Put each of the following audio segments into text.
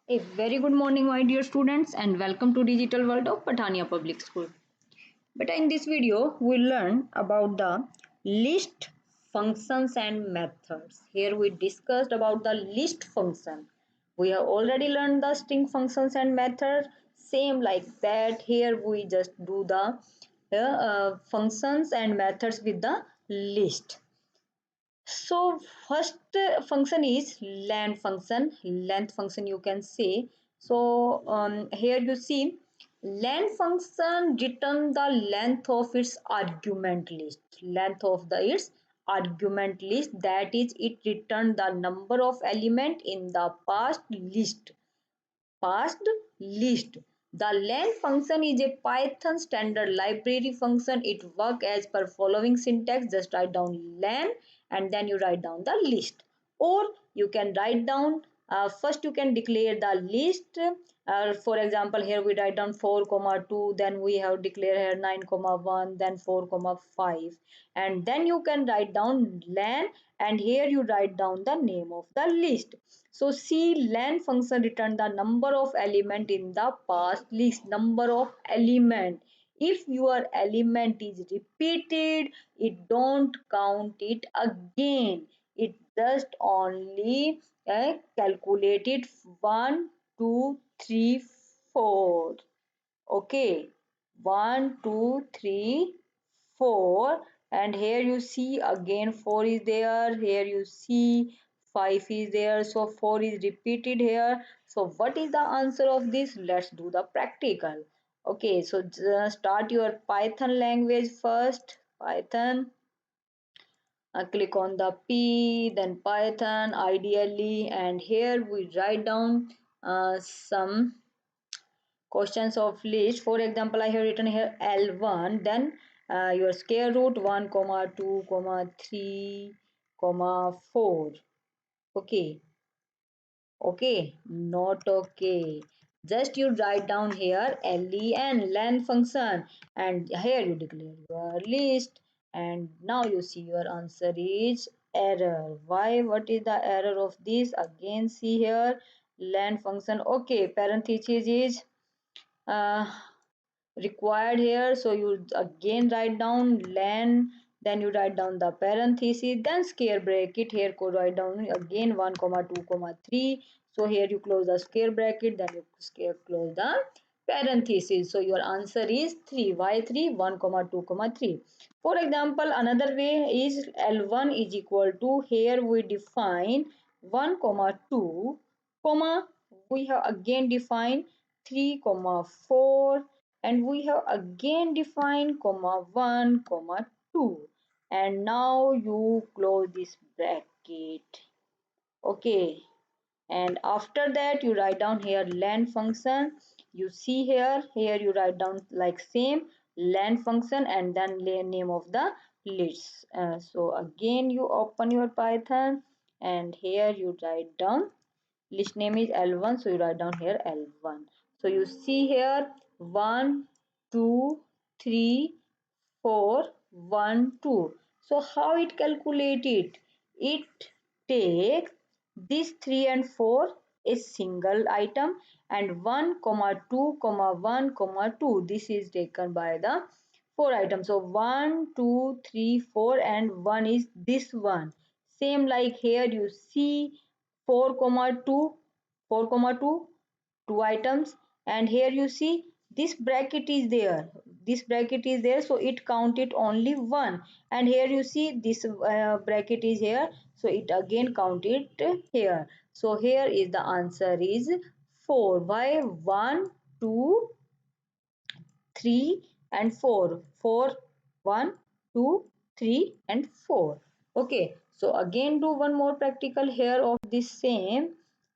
A very good morning, my dear students, and welcome to Digital World of Patania Public School. But in this video, we learn about the list functions and methods. Here we discussed about the list function. We have already learned the string functions and methods. Same like that. Here we just do the functions and methods with the list. So first function is length function. Length function you can say. So here you see length function return the length of its argument list. Length of the its argument list, that is it return the number of element in the past list. The len function is a Python standard library function. It works as per following syntax. Just write down len and then you write down the list. Or you can write down, first you can declare the list. For example, here we write down 4 comma 2, then we have declare here 9 comma 1, then 4 comma 5, and then you can write down len, and here you write down the name of the list. So see, len function return the number of element in the past list. Number of element. If your element is repeated, it don't count it again. It just only calculate it 1, 2, 3, 4. Okay, 1, 2, 3, 4, and here you see again 4 is there. Here you see 5 is there, so 4 is repeated here. So what is the answer of this? Let's do the practical. Okay, so just start your Python language first. Python, click on the P, then Python ideally, and here we write down some questions of list. For example, I have written here L1, then your square root 1 comma 2 comma 3 comma 4. Okay, okay, not okay. Just you write down here len function, and here you declare your list, and now you see your answer is error. Why? What is the error of this? Again see here len function. Okay, parenthesis is uh, required here, so you again write down len, then you write down the parenthesis, then square bracket. Here go write down again 1 comma 2 comma 3. So here you close the square bracket, then you close the parenthesis. So your answer is 3. Why 3? 1 comma 2 comma 3. For example, another way is L1 is equal to, here we define 1 comma 2 comma, we have again defined 3 comma 4, and we have again defined comma 1 comma 2, and now you close this bracket. Okay, and after that you write down here len function. You see here you write down like same len function, and then name of the list. So again you open your Python, and here you write down list name is L1, so you write down here L1. So you see here 1, 2, 3, 4, 1, 2. So how it calculated? It takes this 3 and 4 is single item, and 1 comma 2 comma 1 comma 2, this is taken by the 4 items. So 1, 2, 3, 4, and 1 is this one. Same like here you see 4 comma 2, 4 comma 2, 2 items, and here you see this bracket is there, this bracket is there, so it counted only one, and here you see this bracket is here, so it again counted here. So here is the answer is 4. Why? 1, 2, 3 and 4. 4, 1, 2, 3 and 4. Okay, so again do one more practical here of this same.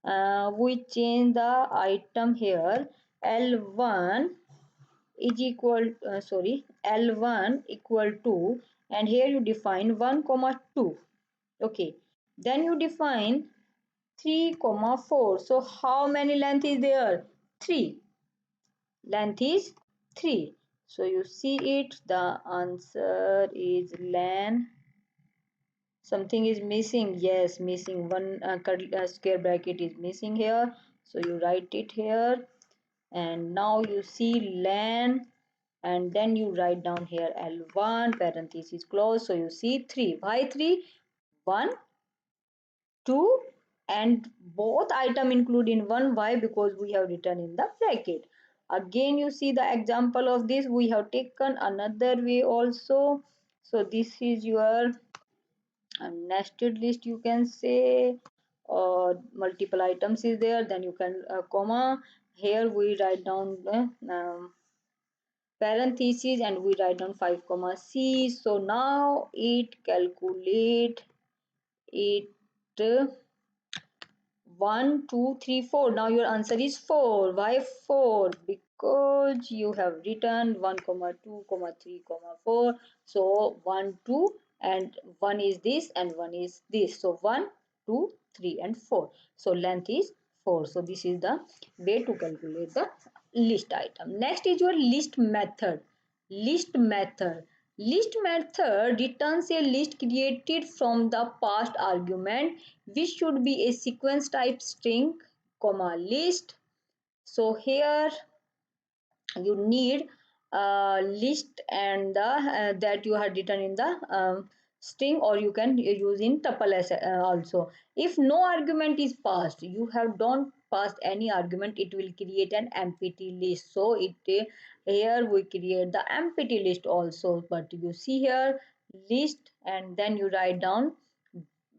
We change the item here. L1 is equal, L1 equal to, and here you define 1 comma 2. Okay, then you define 3 comma 4. So how many length is there? 3. Length is 3. So you see it, the answer is len. Something is missing. Yes, missing one square bracket is missing here. So you write it here, and now you see len, and then you write down here L1 parenthesis close. So you see 3. Why 3? 1, 2, and both item include in 1. Why? Because we have written in the bracket. Again you see the example of this. We have taken another way also. So this is your nested list, you can say, or multiple items is there, then you can comma. Here we write down the parentheses, and we write down 5 comma c. So now it calculate it 1, 2, 3, 4. Now your answer is 4. Why 4? Because you have written 1 comma 2 comma 3 comma 4. So 1, 2, and 1 is this and 1 is this. So 1, 2, 3 and 4. So length is 4. So this is the way to calculate the list item. Next is your list method. List method. List method returns a list created from the past argument, which should be a sequence type string, comma list. So here you need a list and the that you have written in the string, or you can use in tuple as also. If no argument is passed, you have don't passed any argument, it will create an empty list. So it here we create the empty list also. But you see here list, and then you write down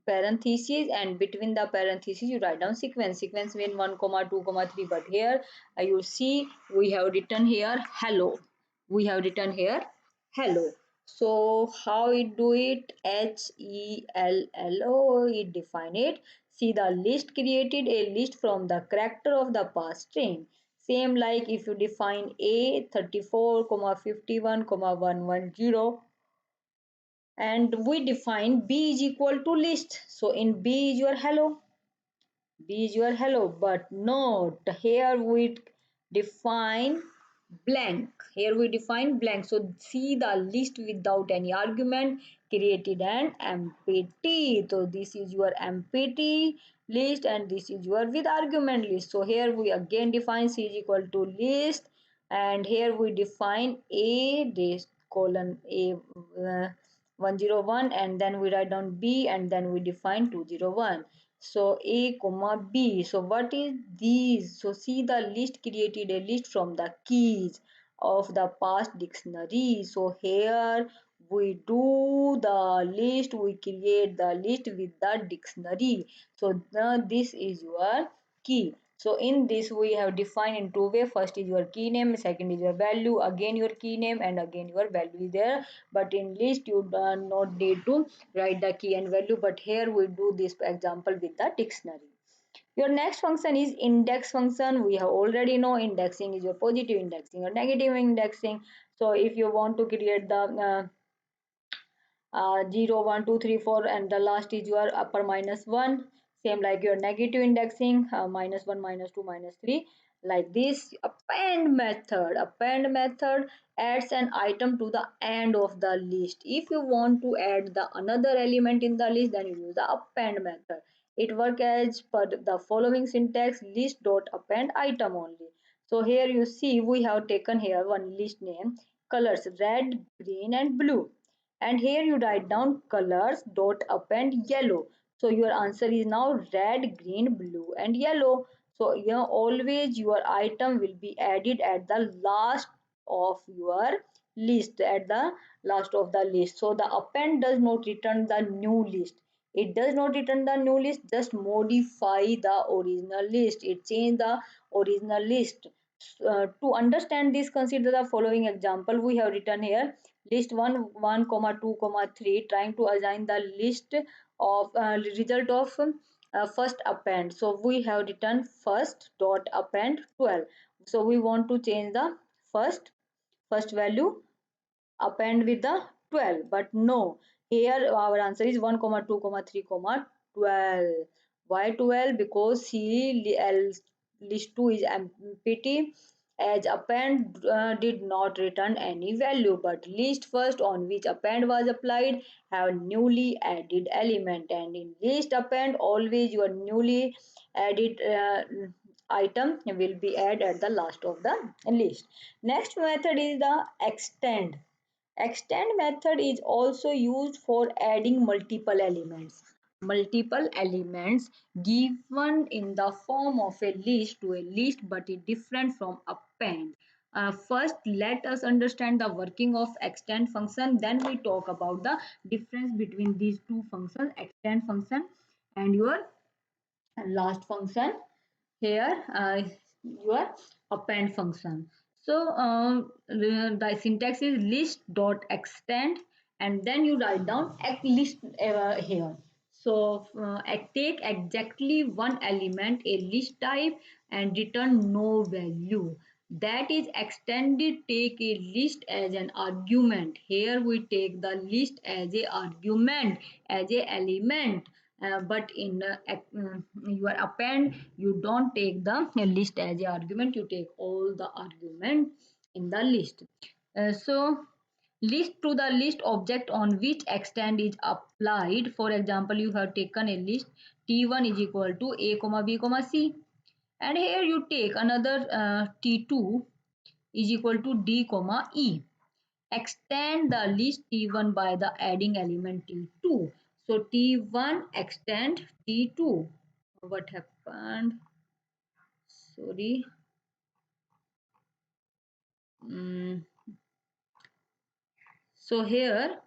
parentheses, and between the parentheses you write down sequence mean 1 comma 2 comma 3. But here you see we have written here hello, we have written here hello. So how it do it? HELLO, it define it. See, the list created a list from the character of the past string. Same like if you define a 34 comma 51 comma 110, and we define b is equal to list. So in b is your hello, b is your hello. But note here we define blank, here we define blank. So see, the list without any argument created an empty. So this is your empty list, and this is your with argument list. So here we again define c is equal to list, and here we define a this colon a 101, and then we write down b, and then we define 201. So a comma b. So what is these? So see, the list created a list from the keys of the past dictionary. So here we do the list, we create the list with the dictionary. So this is your key. So in this we have defined in two way. First is your key name, second is your value, again your key name, and again your value is there. But in list you do not need to write the key and value, but here we do this example with the dictionary. Your next function is index function. We have already know indexing is your positive indexing or negative indexing. So if you want to create the 0 1 2 3 4, and the last is your upper minus 1, same like your negative indexing, minus 1 minus 2 minus 3, like this. Append method adds an item to the end of the list. If you want to add the another element in the list, then you use the append method. It works as per the following syntax: list dot append item only. So here you see we have taken here one list name, colors red, green and blue, and here you write down colors dot append yellow. So your answer is now red, green, blue and yellow. So here always your item will be added at the last of your list, at the last of the list. So the append does not return the new list, it does not return the new list, just modify the original list, it change the original list. To understand this, consider the following example. We have written here list 1 1 comma 2 comma 3, trying to assign the list of result of first append. So we have written first dot append 12. So we want to change the first value, append with the 12, but no, here our answer is 1 comma 2 comma 3 comma 12. Why 12? Because list 2 is empty, as append did not return any value, but list first on which append was applied have newly added element, and in list append always your newly added item will be added at the last of the list. Next method is the extend. Extend method is also used for adding multiple elements. Multiple elements given in the form of a list to a list but is different from append. First, let us understand the working of extend function. Then we talk about the difference between these two functions, extend function and your last function here, your append function. So the syntax is list dot extend and then you write down list here. So take exactly one element, a list type, and return no value. That is extended. Take a list as an argument. Here we take the list as a argument, as a element, but in your append you don't take the list as a argument, you take all the argument in the list. So list to the list object on which extend is applied. For example, you have taken a list t1 is equal to a comma b comma c, and here you take another t2 is equal to d comma e. Extend the list T1 by the adding element T2. So T1 extend T2. What happened? Sorry. So here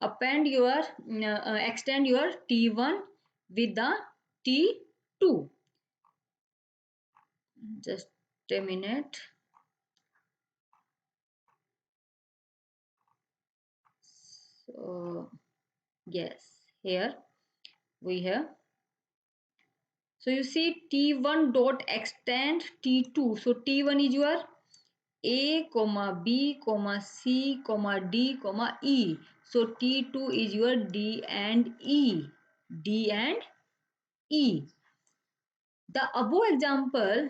append your extend your T1 with the T2. Just a minute. So yes, here we have. So you see T1 dot extend T2. So T1 is your a comma b comma c comma d comma e. So T2 is your d and e. D and e. The above example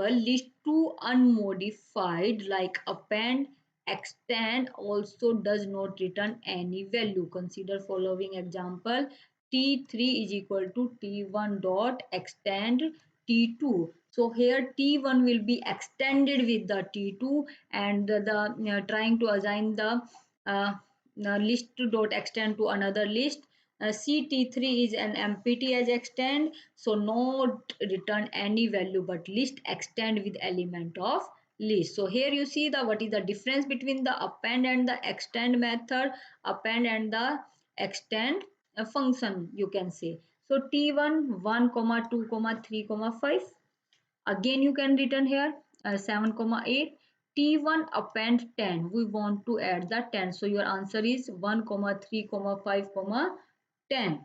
list two unmodified like append, extend also does not return any value. Consider following example. T3 is equal to T1 dot extend T2. So here T1 will be extended with the T2 and the trying to assign uh, the list dot extend to another list. CT3 is an empty as extend, so not return any value but list extend with element of list. So here you see the what is the difference between the append and the extend method, append and the extend function you can say. So T1 1 comma 2 comma 3 comma 5, again you can return here 7 comma 8. T1 append 10, we want to add the 10, so your answer is 1 comma 3 comma 5 comma 10.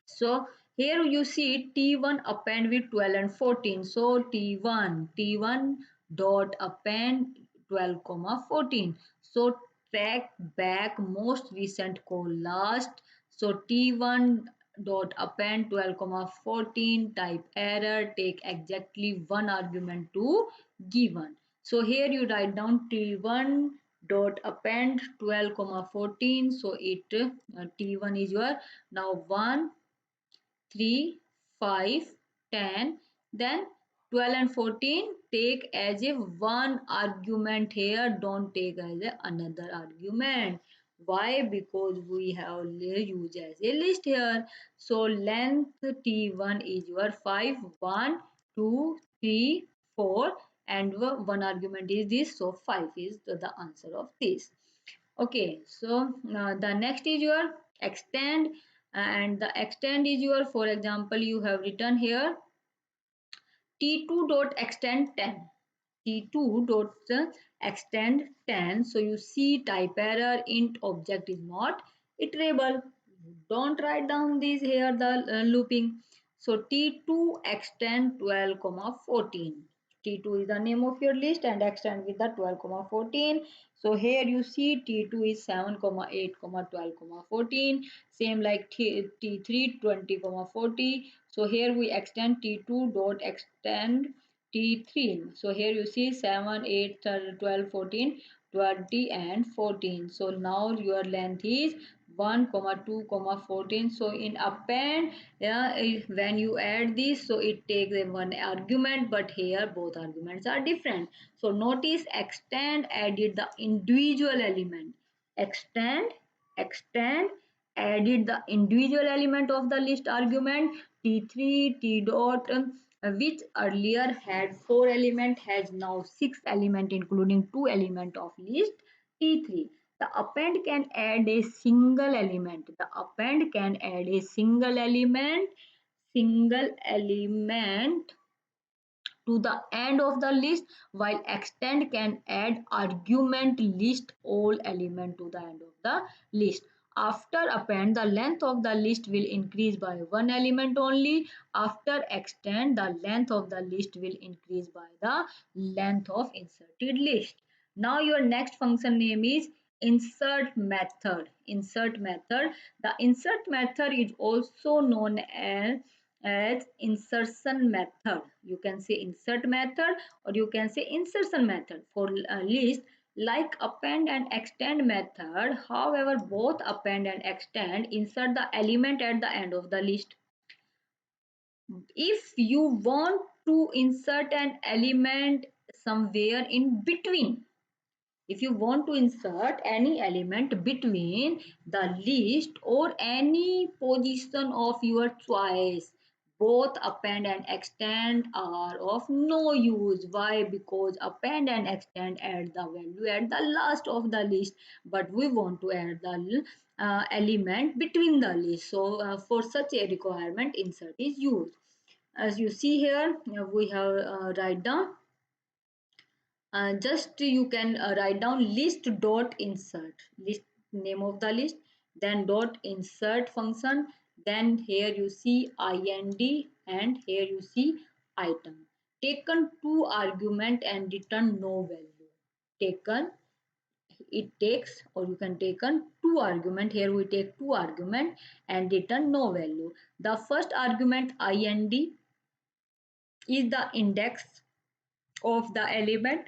So here you see T1 append with 12 and 14. So T1 dot append 12 comma 14. So track back most recent call last. So T1 dot append 12 comma 14, type error, take exactly one argument to given. So here you write down T1 dot append 12 comma 14. So it T1 is your now 1 3, 5, 10, then 12 and 14 take as a one argument here, don't take as a another argument. Why? Because we have used as a list here. So length T1 is your 5, 1, 2, 3, 4 and one argument is this. So 5 is the answer of this. Okay, so the next is your extend, and the extend is your, for example, you have written here T2 dot extend 10. T2 dot extend 10. So you see type error, int object is not iterable. Don't write down these here the looping. So T2 extend 12 comma 14. T2 is the name of your list and extend with the 12 comma 14. So here you see T2 is 7 comma 8 comma 12 comma 14. Same like T3 20 comma 40. So here we extend T2 dot extend T3. So here you see 7, 8, 12, 14, 20 and 14. So now your length is 1 comma 2 comma 14. So in append, yeah, when you add this, so it takes a one argument, but here both arguments are different. So notice extend added the individual element. Extend added the individual element of the list argument. T3 T dot, which earlier had 4 element, has now 6 element, including 2 element of list T3. The append can add a single element. The append can add a single element to the end of the list, while extend can add argument list all element to the end of the list. After append, the length of the list will increase by one element only. After extend, the length of the list will increase by the length of inserted list. Now your next function name is insert method. Insert method. The insert method is also known as insertion method. You can say insert method or you can say insertion method for a list like append and extend method. However, both append and extend insert the element at the end of the list. If you want to insert an element somewhere in between, if you want to insert any element between the list or any position of your choice, both append and extend are of no use. Why? Because append and extend add the value at the last of the list, but we want to add the element between the list. So for such a requirement, insert is used. As you see here, we have write down, just you can write down list dot insert, list name of the list, then dot insert function, then here you see ind and here you see item. Taken two argument and return no value. Taken, it takes, or you can taken two argument, here we take two argument and return no value. The first argument ind is the index of the element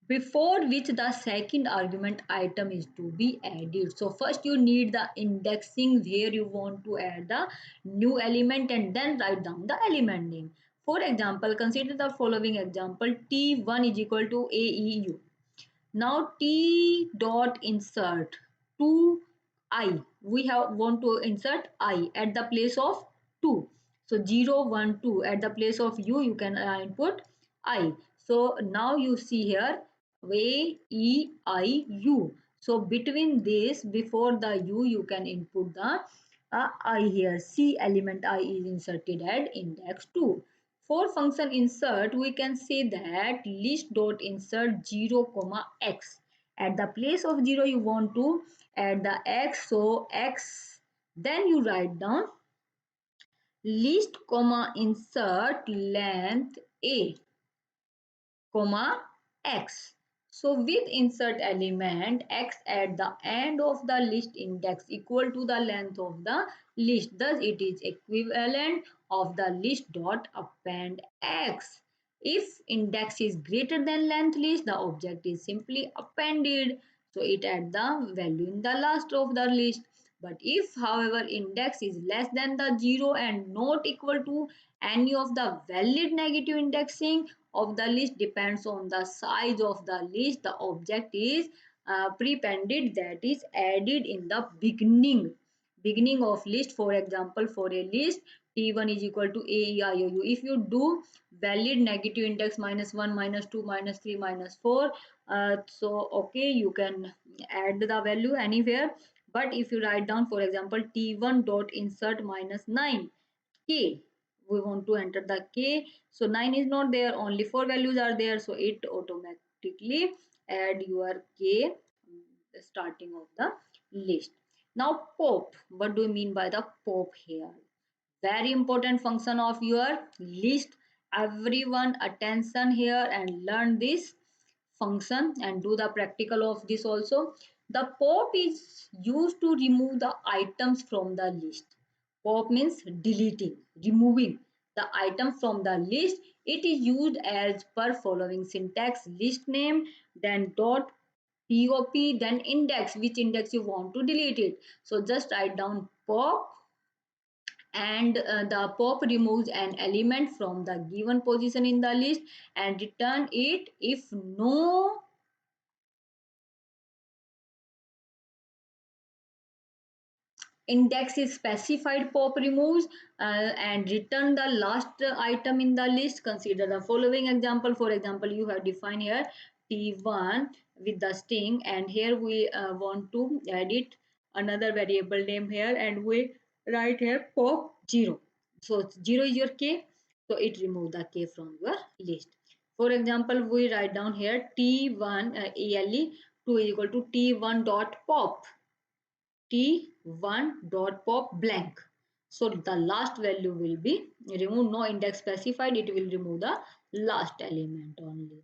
before which the second argument item is to be added. So first you need the indexing where you want to add the new element and then write down the element name. For example, consider the following example: T1 is equal to AEU. Now T dot insert to I. We have want to insert I at the place of 2. So 0, 1, 2 at the place of you can input I. So now you see here A, E, I, U. So between this, before the U, you can input the I here. C element I is inserted at index 2. For function insert, we can say that list dot insert 0 comma x. At the place of 0 you want to add the x, so x, then you write down list comma insert length a comma x. So with insert element x at the end of the list index equal to the length of the list. Thus it is equivalent of the list dot append x. If index is greater than length list, the object is simply appended. So it add the value in the last of the list. But if however index is less than the 0 and not equal to any of the valid negative indexing of the list depends on the size of the list, the object is prepended, that is added in the beginning of list. For example, for a list T1 is equal to AEIOU. If you do valid negative index -1, -2, -3, -4, so okay, you can add the value anywhere. But if you write down, for example, T1 dot insert -9 K, we want to enter the K, so 9 is not there, only 4 values are there, so it automatically add your K starting of the list. Now pop, what do you mean by the pop here? Very important function of your list. Everyone attention here and learn this function and do the practical of this also. The pop is used to remove the items from the list. Pop means deleting, removing the item from the list. It is used as per following syntax: list name, then dot pop, then index, which index you want to delete it. So just write down pop, and the pop removes an element from the given position in the list and return it if no index is specified. Pop removes and return the last item in the list. Consider the following example. For example, you have defined here t1 with the string, and here we want to edit another variable name here, and we write here pop 0. So 0 is your k, so it remove the k from your list. For example, we write down here t1 ele 2 is equal to t1 dot pop, t1 dot pop blank. So the last value will be removed. No index specified, it will remove the last element only.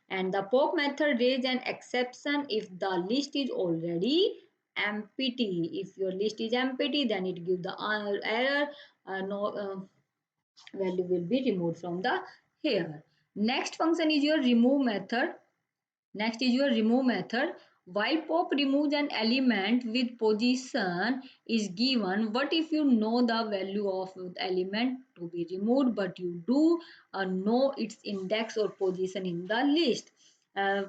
And the pop method raise an exception if the list is already empty. If your list is empty, then it gives the error. No value will be removed from the here. Next function is your remove method. Next is your remove method. While pop removes an element with position is given, what if you know the value of the element to be removed, but you do know its index or position in the list?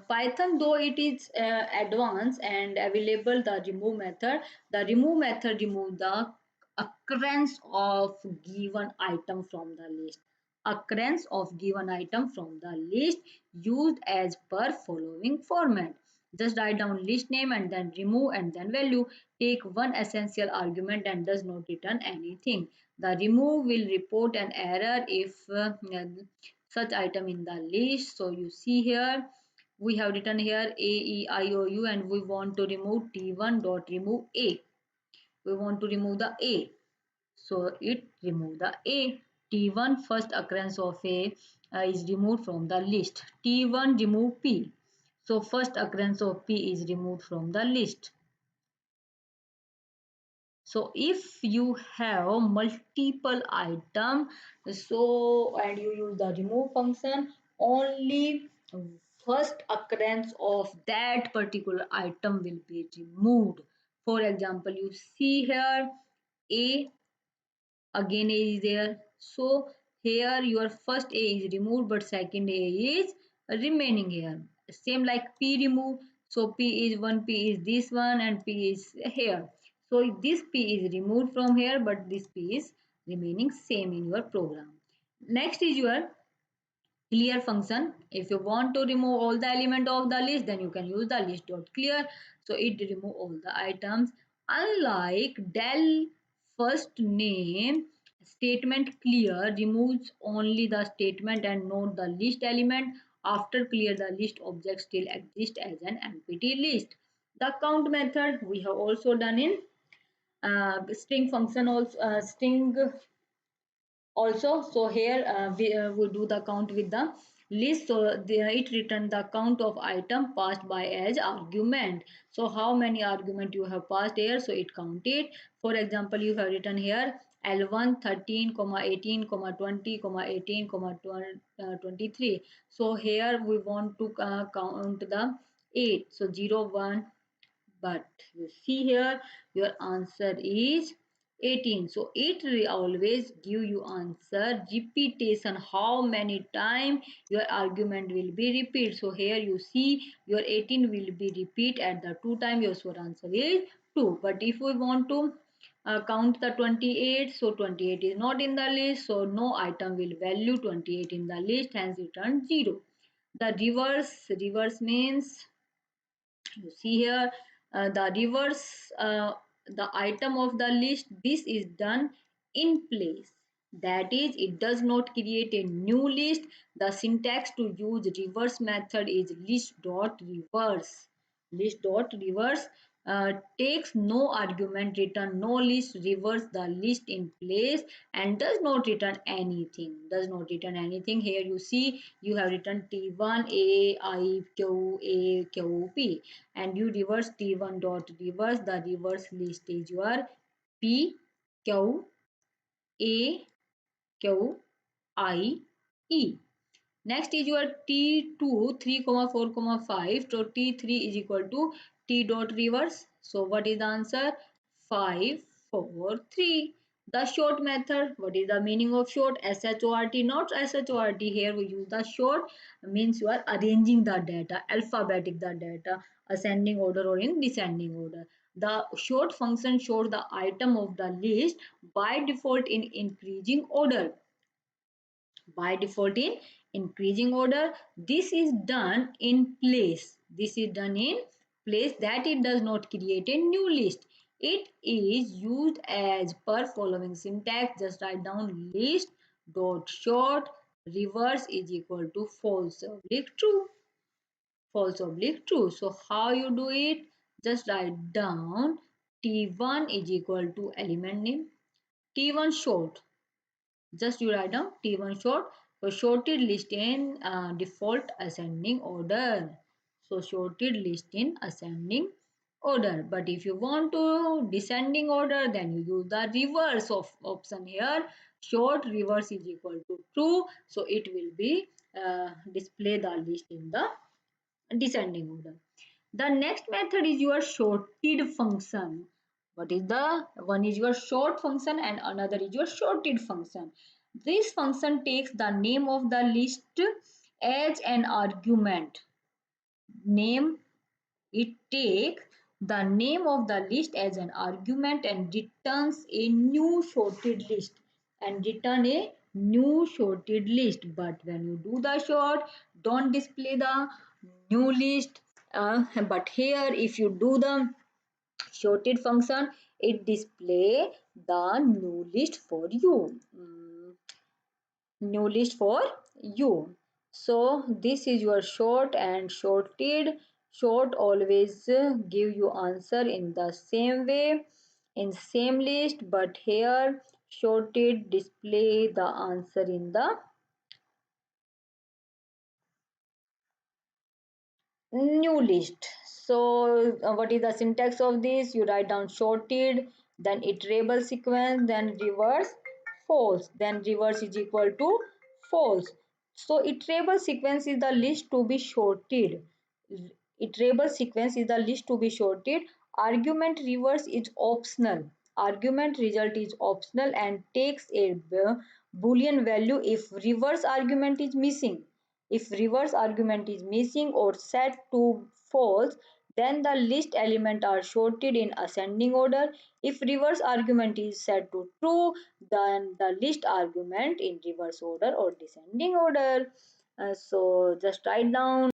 Python, though it is advanced and available, the remove method remove the occurrence of given item from the list. Occurrence of given item from the list used as per following format. Just write down list name and then remove and then value. Take one essential argument and does not return anything. The remove will report an error if such item in the list. So you see here we have written here a e I o u, and we want to remove t1 dot remove a. We want to remove the a, so it remove the a. T1 first occurrence of a is removed from the list. T1 remove p. So first occurrence of p is removed from the list. So if you have multiple item, so and you use the remove function, only first occurrence of that particular item will be removed. For example, you see here a, again a is there, so here your first a is removed but second a is remaining here. Same like p remove, so p is one, p is this one, and p is here. So this p is removed from here but this p is remaining same in your program. Next is your clear function. If you want to remove all the element of the list, then you can use the list dot clear. So it remove all the items. Unlike del first name statement, clear removes only the statement and not the list element. After clear, the list object still exists as an empty list. The count method we have also done in string function, also string also. So here we do the count with the list, so it return the count of item passed by as argument. So how many argument you have passed here, so it count it. For example, you have written here L1 13, 18, 20, 18, 23. So here we want to count the 8, so 0 1, but you see here your answer is 18. So it will always give you answer repetition, how many time your argument will be repeat. So here you see your 18 will be repeat at the 2 time, your so answer is 2. But if we want to count the 28, so 28 is not in the list, so no item will value 28 in the list, hence return 0. The reverse means, you see here the reverse the item of the list, this is done in place, that is it does not create a new list. The syntax to use reverse method is list dot reverse takes no argument, return no list, reverse the list in place, and does not return anything. Here you see you have written t1 a I q a q p, and you reverse t1 dot reverse, the reverse list is your p q a q I e. Next is your T2 3 comma 4 comma 5. So T3 is equal to T dot reverse. So what is the answer? 5 4 3. The short method. What is the meaning of short? SHORT, not SHORT. Here we use the short, means you are arranging the data, alphabetic the data, ascending order or in descending order. The short function shows the item of the list by default in increasing order. By default in increasing order. This is done in place. This is done in place, that it does not create a new list. It is used as per following syntax. Just write down list dot short reverse is equal to false oblique true. False oblique true. So how you do it? Just write down T1 is equal to element name. T1 short, just you write down T1 short. So sorted list in default ascending order. So sorted list in ascending order. But if you want to descending order, then you use the reverse of option here. Short reverse is equal to true. So it will be display the list in the descending order. The next method is your sorted function. What is the one is your sort function and another is your sorted function. This function takes the name of the list as an argument. Name It takes the name of the list as an argument and returns a new sorted list and return a new sorted list. But when you do the sort, don't display the new list. But here, if you do the sorted function, it display the new list for you. New list for you. So this is your short and sorted. Short always give you answer in the same way, in same list, but here sorted display the answer in the new list. So what is the syntax of this? You write down sorted, then iterable sequence, then reverse false, then reverse is equal to false. So iterable sequence is the list to be sorted. Iterable sequence is the list to be sorted. Argument reverse is optional. Argument result is optional and takes a boolean value if reverse argument is missing. If reverse argument is missing or set to false, then the list element are sorted in ascending order. If reverse argument is set to true, then the list argument in reverse order or descending order. So just write down